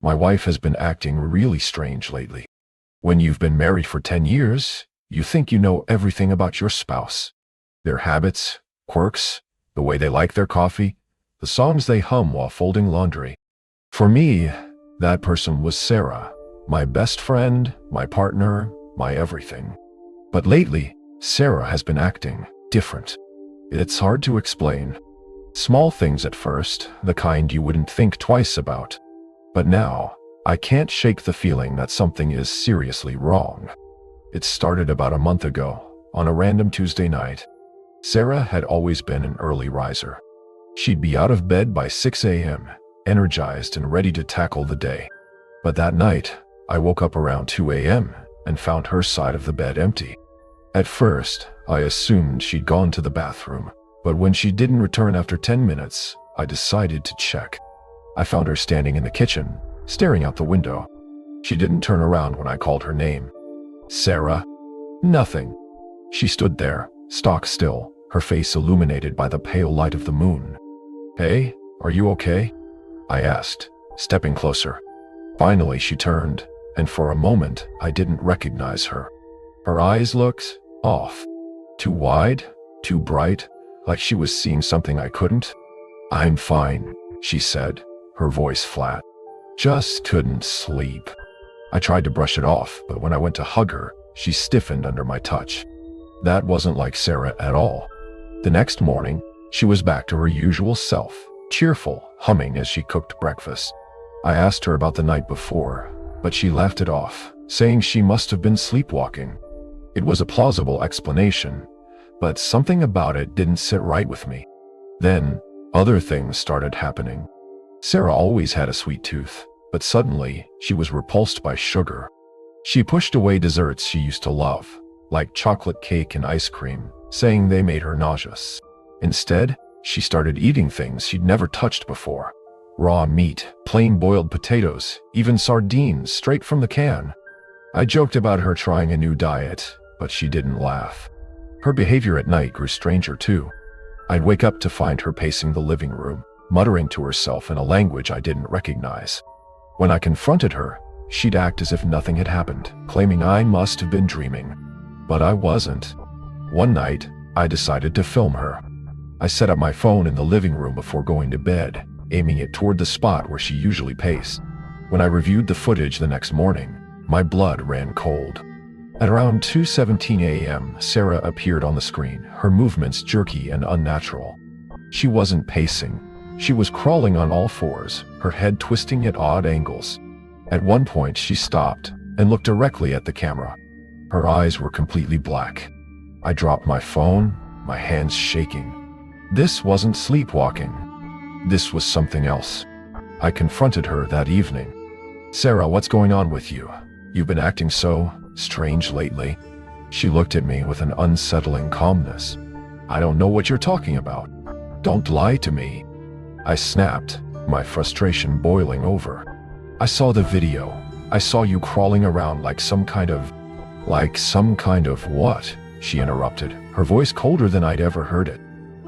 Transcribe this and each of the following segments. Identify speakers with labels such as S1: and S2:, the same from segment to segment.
S1: My wife has been acting really strange lately. When you've been married for 10 years, you think you know everything about your spouse. Their habits, quirks, the way they like their coffee, the songs they hum while folding laundry. For me, that person was Sarah, my best friend, my partner, my everything. But lately, Sarah has been acting different. It's hard to explain. Small things at first, the kind you wouldn't think twice about. But now, I can't shake the feeling that something is seriously wrong. It started about a month ago, on a random Tuesday night. Sarah had always been an early riser. She'd be out of bed by 6 a.m., energized and ready to tackle the day. But that night, I woke up around 2 a.m. and found her side of the bed empty. At first, I assumed she'd gone to the bathroom, but when she didn't return after 10 minutes, I decided to check. I found her standing in the kitchen, staring out the window. She didn't turn around when I called her name. Sarah? Nothing. She stood there, stock still, her face illuminated by the pale light of the moon. "Hey, are you okay?" I asked, stepping closer. Finally, she turned, and for a moment, I didn't recognize her. Her eyes looked off. Too wide, too bright, like she was seeing something I couldn't. "I'm fine," she said, her voice flat. "Just couldn't sleep." I tried to brush it off, but when I went to hug her, she stiffened under my touch. That wasn't like Sarah at all. The next morning, she was back to her usual self, cheerful, humming as she cooked breakfast. I asked her about the night before, but she laughed it off, saying she must have been sleepwalking. It was a plausible explanation, but something about it didn't sit right with me. Then, other things started happening. Sarah always had a sweet tooth, but suddenly, she was repulsed by sugar. She pushed away desserts she used to love, like chocolate cake and ice cream, saying they made her nauseous. Instead, she started eating things she'd never touched before. Raw meat, plain boiled potatoes, even sardines straight from the can. I joked about her trying a new diet, but she didn't laugh. Her behavior at night grew stranger too. I'd wake up to find her pacing the living room, muttering to herself in a language I didn't recognize. When I confronted her, she'd act as if nothing had happened, claiming I must have been dreaming. But I wasn't. One night, I decided to film her. I set up my phone in the living room before going to bed, aiming it toward the spot where she usually paced. When I reviewed the footage the next morning, my blood ran cold. At around 2:17 a.m., Sarah appeared on the screen, her movements jerky and unnatural. She wasn't pacing. She was crawling on all fours, her head twisting at odd angles. At one point, she stopped and looked directly at the camera. Her eyes were completely black. I dropped my phone, my hands shaking. This wasn't sleepwalking. This was something else. I confronted her that evening. "Sarah, what's going on with you? You've been acting so strange lately." She looked at me with an unsettling calmness. "I don't know what you're talking about. Don't lie to me." I snapped, my frustration boiling over. "I saw the video. I saw you crawling around like some kind of what?" she interrupted, her voice colder than I'd ever heard it.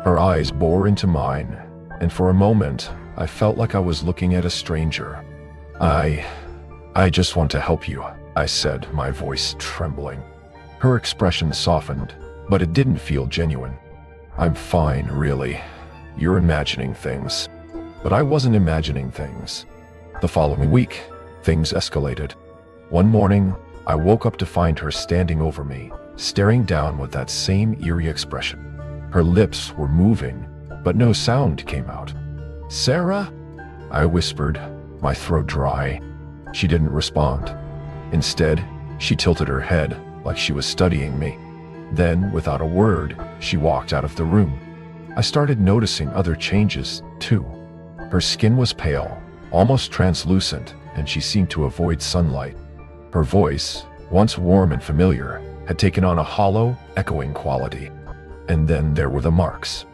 S1: Her eyes bore into mine, and for a moment, I felt like I was looking at a stranger. I just want to help you," I said, my voice trembling. Her expression softened, but it didn't feel genuine. "I'm fine, really. You're imagining things." But I wasn't imagining things. The following week, things escalated. One morning, I woke up to find her standing over me, staring down with that same eerie expression. Her lips were moving, but no sound came out. "Sarah?" I whispered, my throat dry. She didn't respond. Instead, she tilted her head like she was studying me. Then, without a word, she walked out of the room. I started noticing other changes, too. Her skin was pale, almost translucent, and she seemed to avoid sunlight. Her voice, once warm and familiar, had taken on a hollow, echoing quality. And then there were the marks.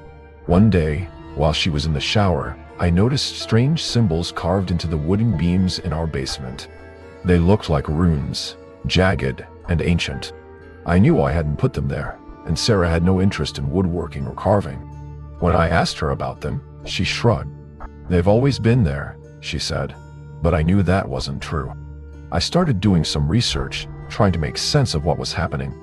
S1: One day, while she was in the shower, I noticed strange symbols carved into the wooden beams in our basement. They looked like runes, jagged and ancient. I knew I hadn't put them there, and Sarah had no interest in woodworking or carving. When I asked her about them, she shrugged. "They've always been there," she said. But I knew that wasn't true. I started doing some research, trying to make sense of what was happening.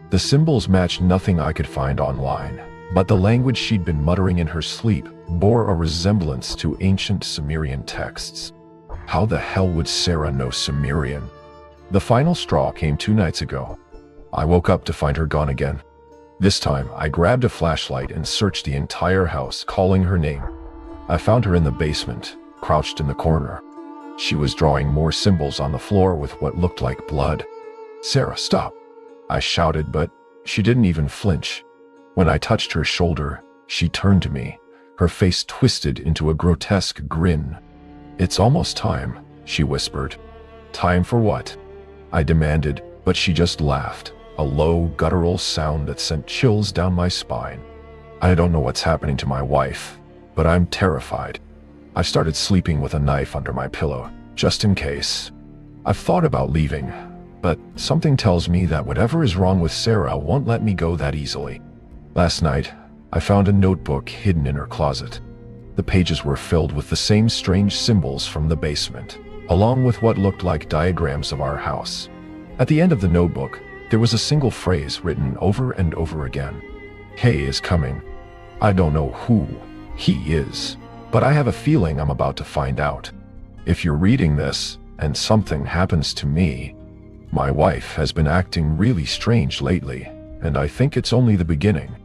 S1: The symbols matched nothing I could find online, but the language she'd been muttering in her sleep bore a resemblance to ancient Sumerian texts. How the hell would Sarah know Sumerian? The final straw came 2 nights ago. I woke up to find her gone again. This time, I grabbed a flashlight and searched the entire house, calling her name. I found her in the basement, crouched in the corner. She was drawing more symbols on the floor with what looked like blood. "Sarah, stop!" I shouted, but she didn't even flinch. When I touched her shoulder, she turned to me, her face twisted into a grotesque grin. "It's almost time," she whispered. "Time for what?" I demanded, but she just laughed, a low, guttural sound that sent chills down my spine. I don't know what's happening to my wife, but I'm terrified. I started sleeping with a knife under my pillow, just in case. I've thought about leaving, but something tells me that whatever is wrong with Sarah won't let me go that easily. Last night, I found a notebook hidden in her closet. The pages were filled with the same strange symbols from the basement, along with what looked like diagrams of our house. At the end of the notebook, there was a single phrase written over and over again. "Hay is coming." I don't know who he is, but I have a feeling I'm about to find out. If you're reading this, and something happens to me, my wife has been acting really strange lately, and I think it's only the beginning.